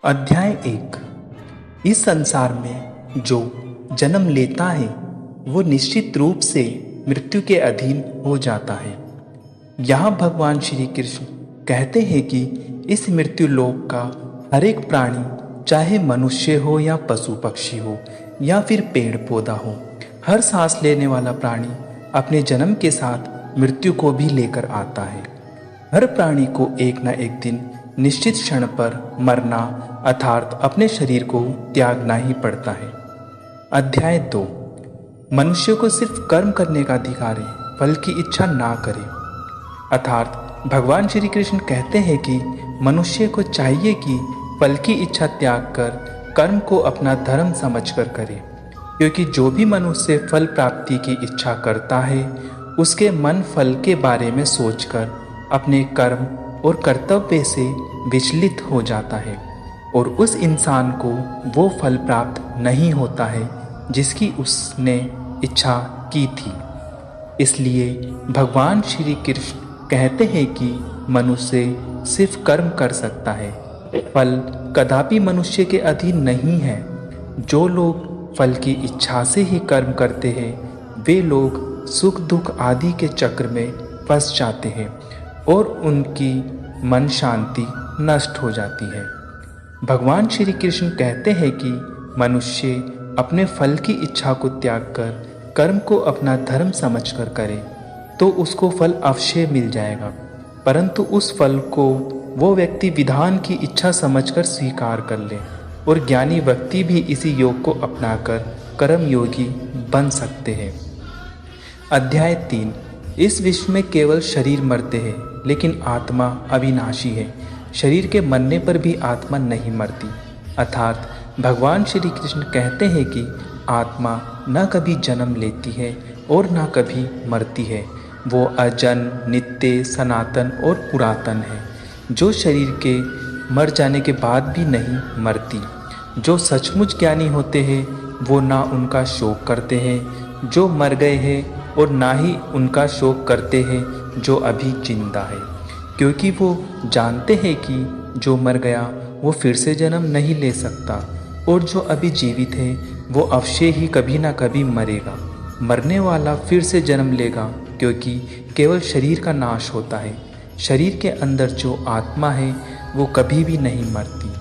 अध्याय 1। इस संसार में जो जन्म लेता है वो निश्चित रूप से मृत्यु के अधीन हो जाता है। यहाँ भगवान श्री कृष्ण कहते हैं कि इस मृत्यु लोक का हर एक प्राणी, चाहे मनुष्य हो या पशु पक्षी हो या फिर पेड़ पौधा हो, हर सांस लेने वाला प्राणी अपने जन्म के साथ मृत्यु को भी लेकर आता है। हर प्राणी को एक न एक दिन निश्चित क्षण पर मरना अर्थात अपने शरीर को त्यागना ही पड़ता है। अध्याय 2। मनुष्य को सिर्फ कर्म करने का अधिकार है, फल की इच्छा ना करे। अर्थात भगवान श्री कृष्ण कहते हैं कि मनुष्य को चाहिए कि फल की इच्छा त्याग कर कर्म को अपना धर्म समझकर करे, क्योंकि जो भी मनुष्य फल प्राप्ति की इच्छा करता है उसके मन फल के बारे में सोचकर अपने कर्म और कर्तव्य से विचलित हो जाता है और उस इंसान को वो फल प्राप्त नहीं होता है जिसकी उसने इच्छा की थी। इसलिए भगवान श्री कृष्ण कहते हैं कि मनुष्य सिर्फ कर्म कर सकता है, फल कदापि मनुष्य के अधीन नहीं है। जो लोग फल की इच्छा से ही कर्म करते हैं वे लोग सुख दुख आदि के चक्र में फंस जाते हैं और उनकी मन शांति नष्ट हो जाती है। भगवान श्री कृष्ण कहते हैं कि मनुष्य अपने फल की इच्छा को त्याग कर कर्म को अपना धर्म समझकर करे तो उसको फल अवश्य मिल जाएगा, परंतु उस फल को वो व्यक्ति विधान की इच्छा समझकर स्वीकार कर ले और ज्ञानी व्यक्ति भी इसी योग को अपनाकर कर्म योगी बन सकते हैं। अध्याय 3। इस विश्व में केवल शरीर मरते हैं लेकिन आत्मा अविनाशी है। शरीर के मरने पर भी आत्मा नहीं मरती। अर्थात भगवान श्री कृष्ण कहते हैं कि आत्मा न कभी जन्म लेती है और न कभी मरती है। वो अजन्म, नित्य, सनातन और पुरातन है, जो शरीर के मर जाने के बाद भी नहीं मरती। जो सचमुच ज्ञानी होते हैं वो ना उनका शोक करते हैं जो मर गए हैं और ना ही उनका शोक करते हैं जो अभी जिंदा है, क्योंकि वो जानते हैं कि जो मर गया वो फिर से जन्म नहीं ले सकता और जो अभी जीवित है वो अवश्य ही कभी ना कभी मरेगा। मरने वाला फिर से जन्म लेगा, क्योंकि केवल शरीर का नाश होता है। शरीर के अंदर जो आत्मा है वो कभी भी नहीं मरती,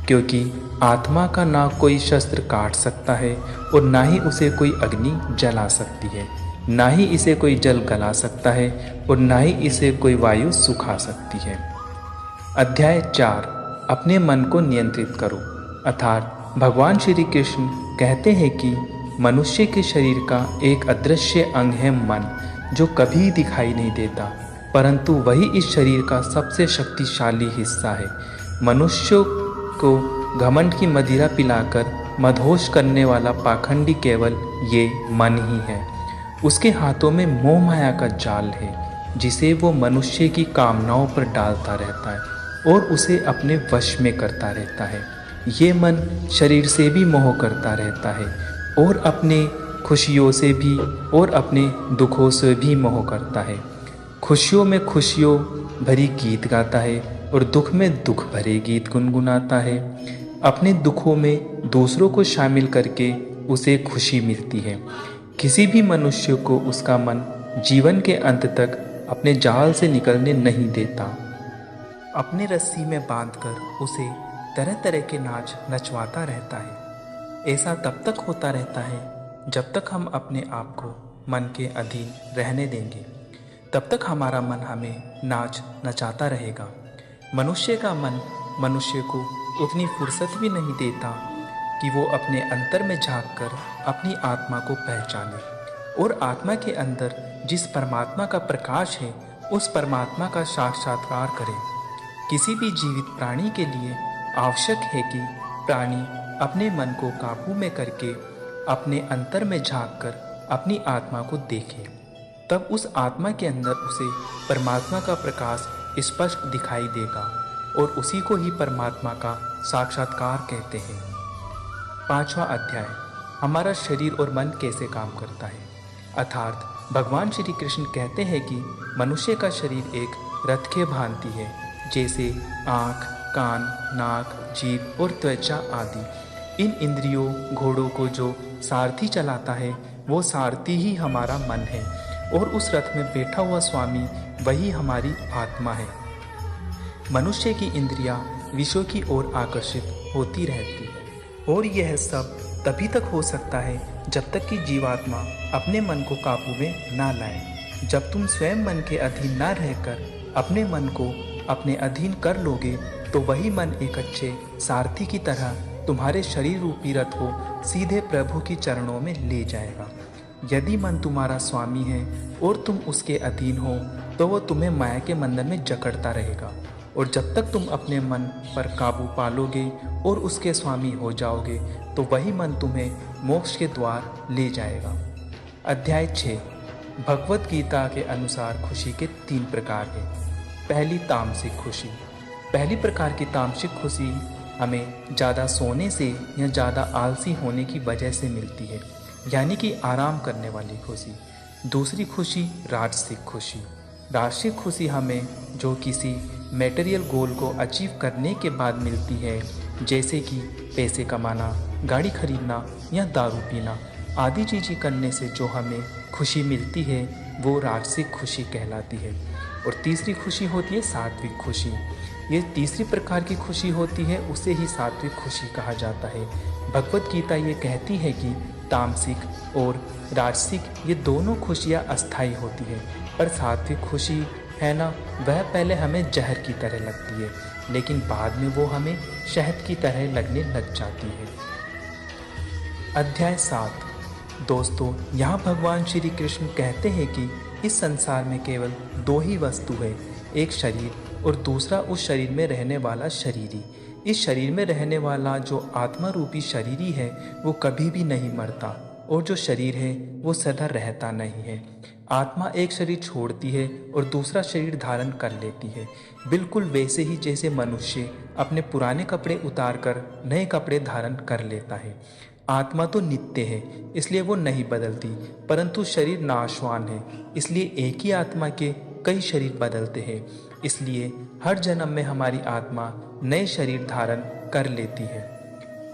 क्योंकि आत्मा का ना कोई शस्त्र काट सकता है और ना ही उसे कोई अग्नि जला सकती है, ना ही इसे कोई जल गला सकता है और ना ही इसे कोई वायु सुखा सकती है। अध्याय 4। अपने मन को नियंत्रित करो। अर्थात भगवान श्री कृष्ण कहते हैं कि मनुष्य के शरीर का एक अदृश्य अंग है मन, जो कभी दिखाई नहीं देता, परंतु वही इस शरीर का सबसे शक्तिशाली हिस्सा है। मनुष्य को घमंड की मदिरा पिलाकर मदहोश करने वाला पाखंडी केवल ये मन ही है। उसके हाथों में मोह माया का जाल है जिसे वो मनुष्य की कामनाओं पर डालता रहता है और उसे अपने वश में करता रहता है। ये मन शरीर से भी मोह करता रहता है और अपने खुशियों से भी और अपने दुखों से भी मोह करता है। खुशियों में खुशियों भरी गीत गाता है और दुख में दुख भरे गीत गुनगुनाता है। अपने दुखों में दूसरों को शामिल करके उसे खुशी मिलती है। किसी भी मनुष्य को उसका मन जीवन के अंत तक अपने जाल से निकलने नहीं देता। अपने रस्सी में बांधकर उसे तरह तरह के नाच नचवाता रहता है। ऐसा तब तक होता रहता है जब तक हम अपने आप को मन के अधीन रहने देंगे, तब तक हमारा मन हमें नाच नचाता रहेगा। मनुष्य का मन मनुष्य को उतनी फुर्सत भी नहीं देता कि वो अपने अंतर में झांक कर अपनी आत्मा को पहचाने और आत्मा के अंदर जिस परमात्मा का प्रकाश है उस परमात्मा का साक्षात्कार करे। किसी भी जीवित प्राणी के लिए आवश्यक है कि प्राणी अपने मन को काबू में करके अपने अंतर में झांक कर अपनी आत्मा को देखे। तब उस आत्मा के अंदर उसे परमात्मा का प्रकाश स्पष्ट दिखाई देगा और उसी को ही परमात्मा का साक्षात्कार कहते हैं। 5वां अध्याय। हमारा शरीर और मन कैसे काम करता है। अर्थात भगवान श्री कृष्ण कहते हैं कि मनुष्य का शरीर एक रथ के भांति है। जैसे आँख, कान, नाक, जीभ और त्वचा आदि। इन इंद्रियों घोड़ों को जो सारथी चलाता है वो सारथी ही हमारा मन है और उस रथ में बैठा हुआ स्वामी वही हमारी आत्मा है। मनुष्य की इंद्रियां विषयों की ओर आकर्षित होती रहती है और यह सब तभी तक हो सकता है जब तक कि जीवात्मा अपने मन को काबू में ना लाए। जब तुम स्वयं मन के अधीन ना रहकर अपने मन को अपने अधीन कर लोगे तो वही मन एक अच्छे सारथी की तरह तुम्हारे शरीर रूपी रथ को सीधे प्रभु के चरणों में ले जाएगा। यदि मन तुम्हारा स्वामी है और तुम उसके अधीन हो तो वो तुम्हें माया के बंधन में जकड़ता रहेगा और जब तक तुम अपने मन पर काबू पालोगे और उसके स्वामी हो जाओगे तो वही मन तुम्हें मोक्ष के द्वार ले जाएगा। अध्याय 6। भगवत गीता के अनुसार खुशी के 3 प्रकार हैं। पहली तामसिक खुशी। पहली प्रकार की तामसिक खुशी हमें ज़्यादा सोने से या ज़्यादा आलसी होने की वजह से मिलती है, यानी कि आराम करने वाली खुशी। दूसरी खुशी राजसिक खुशी। राजसिक खुशी हमें जो किसी मटेरियल गोल को अचीव करने के बाद मिलती है, जैसे कि पैसे कमाना, गाड़ी खरीदना या दारू पीना आदि चीज़ें करने से जो हमें खुशी मिलती है वो राजसिक खुशी कहलाती है। और तीसरी खुशी होती है सात्विक खुशी। ये तीसरी प्रकार की खुशी होती है, उसे ही सात्विक खुशी कहा जाता है। भगवत गीता ये कहती है कि तामसिक और राजसिक ये दोनों खुशियाँ अस्थायी होती है, पर सात्विक खुशी है ना, वह पहले हमें जहर की तरह लगती है लेकिन बाद में वो हमें शहद की तरह लगने लग जाती है। अध्याय 7। दोस्तों, यहाँ भगवान श्री कृष्ण कहते हैं कि इस संसार में केवल 2 ही वस्तु है, एक शरीर और दूसरा उस शरीर में रहने वाला शरीरी। इस शरीर में रहने वाला जो आत्मा रूपी शरीरी है वो कभी भी नहीं मरता और जो शरीर है वो सदा रहता नहीं है। आत्मा एक शरीर छोड़ती है और दूसरा शरीर धारण कर लेती है, बिल्कुल वैसे ही जैसे मनुष्य अपने पुराने कपड़े उतारकर नए कपड़े धारण कर लेता है। आत्मा तो नित्य है इसलिए वो नहीं बदलती, परंतु शरीर नाशवान है इसलिए एक ही आत्मा के कई शरीर बदलते हैं। इसलिए हर जन्म में हमारी आत्मा नए शरीर धारण कर लेती है।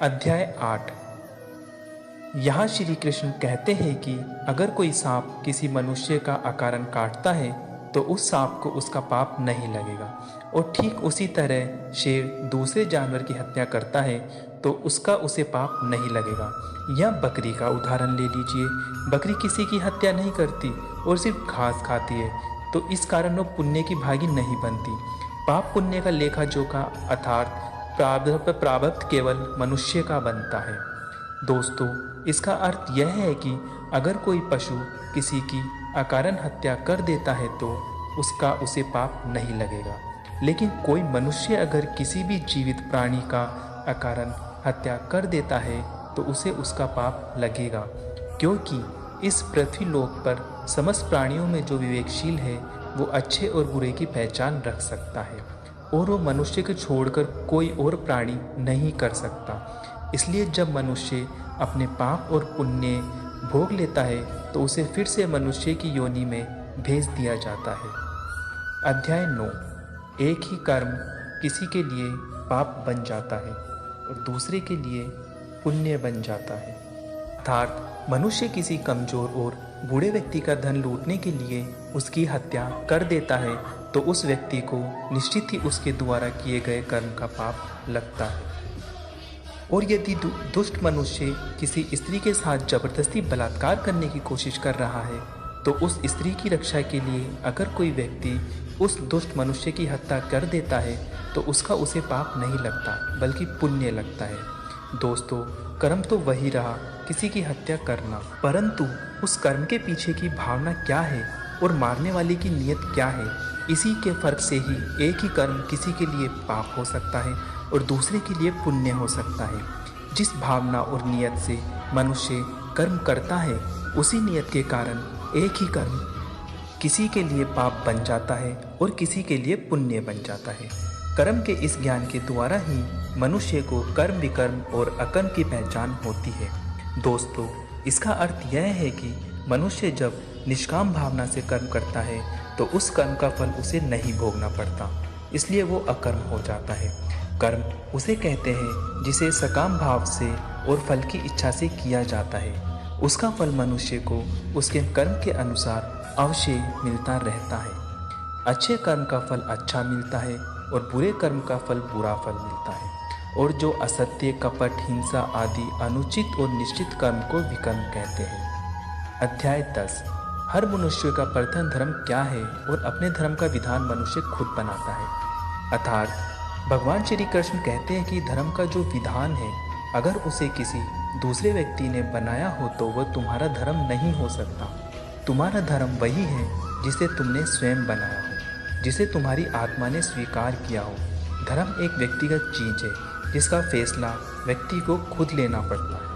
अध्याय 8। यहाँ श्री कृष्ण कहते हैं कि अगर कोई सांप किसी मनुष्य का अकारण काटता है तो उस सांप को उसका पाप नहीं लगेगा और ठीक उसी तरह शेर दूसरे जानवर की हत्या करता है तो उसका उसे पाप नहीं लगेगा। या बकरी का उदाहरण ले लीजिए, बकरी किसी की हत्या नहीं करती और सिर्फ घास खाती है, तो इस कारण वो पुण्य की भागी नहीं बनती। पाप पुण्य का लेखा जोखा अर्थात प्रारब्ध केवल मनुष्य का बनता है। दोस्तों, इसका अर्थ यह है कि अगर कोई पशु किसी की अकारण हत्या कर देता है तो उसका उसे पाप नहीं लगेगा, लेकिन कोई मनुष्य अगर किसी भी जीवित प्राणी का अकारण हत्या कर देता है तो उसे उसका पाप लगेगा, क्योंकि इस पृथ्वी लोक पर समस्त प्राणियों में जो विवेकशील है वो अच्छे और बुरे की पहचान रख सकता है और वो मनुष्य को छोड़कर कोई और प्राणी नहीं कर सकता। इसलिए जब मनुष्य अपने पाप और पुण्य भोग लेता है तो उसे फिर से मनुष्य की योनि में भेज दिया जाता है। अध्याय 9। एक ही कर्म किसी के लिए पाप बन जाता है और दूसरे के लिए पुण्य बन जाता है। अर्थात मनुष्य किसी कमजोर और बूढ़े व्यक्ति का धन लूटने के लिए उसकी हत्या कर देता है तो उस व्यक्ति को निश्चित ही उसके द्वारा किए गए कर्म का पाप लगता है। और यदि दुष्ट मनुष्य किसी स्त्री के साथ जबरदस्ती बलात्कार करने की कोशिश कर रहा है तो उस स्त्री की रक्षा के लिए अगर कोई व्यक्ति उस दुष्ट मनुष्य की हत्या कर देता है तो उसका उसे पाप नहीं लगता बल्कि पुण्य लगता है। दोस्तों, कर्म तो वही रहा, किसी की हत्या करना, परंतु उस कर्म के पीछे की भावना क्या है और मारने वाले की नीयत क्या है, इसी के फर्क से ही एक ही कर्म किसी के लिए पाप हो सकता है और दूसरे के लिए पुण्य हो सकता है। जिस भावना और नियत से मनुष्य कर्म करता है उसी नियत के कारण एक ही कर्म किसी के लिए पाप बन जाता है और किसी के लिए पुण्य बन जाता है। कर्म के इस ज्ञान के द्वारा ही मनुष्य को कर्म विकर्म और अकर्म की पहचान होती है। दोस्तों, इसका अर्थ यह है कि मनुष्य जब निष्काम भावना से कर्म करता है तो उस कर्म का फल उसे नहीं भोगना पड़ता, इसलिए वो अकर्म हो जाता है। कर्म उसे कहते हैं जिसे सकाम भाव से और फल की इच्छा से किया जाता है। उसका फल मनुष्य को उसके कर्म के अनुसार अवश्य मिलता रहता है। अच्छे कर्म का फल अच्छा मिलता है और बुरे कर्म का फल बुरा फल मिलता है। और जो असत्य, कपट, हिंसा आदि अनुचित और निश्चित कर्म को विकर्म कहते हैं। अध्याय 10। हर मनुष्य का प्रथम धर्म क्या है और अपने धर्म का विधान मनुष्य खुद बनाता है। अर्थात भगवान श्री कृष्ण कहते हैं कि धर्म का जो विधान है, अगर उसे किसी दूसरे व्यक्ति ने बनाया हो तो वह तुम्हारा धर्म नहीं हो सकता। तुम्हारा धर्म वही है जिसे तुमने स्वयं बनाया हो, जिसे तुम्हारी आत्मा ने स्वीकार किया हो। धर्म एक व्यक्तिगत चीज है जिसका फैसला व्यक्ति को खुद लेना पड़ता है।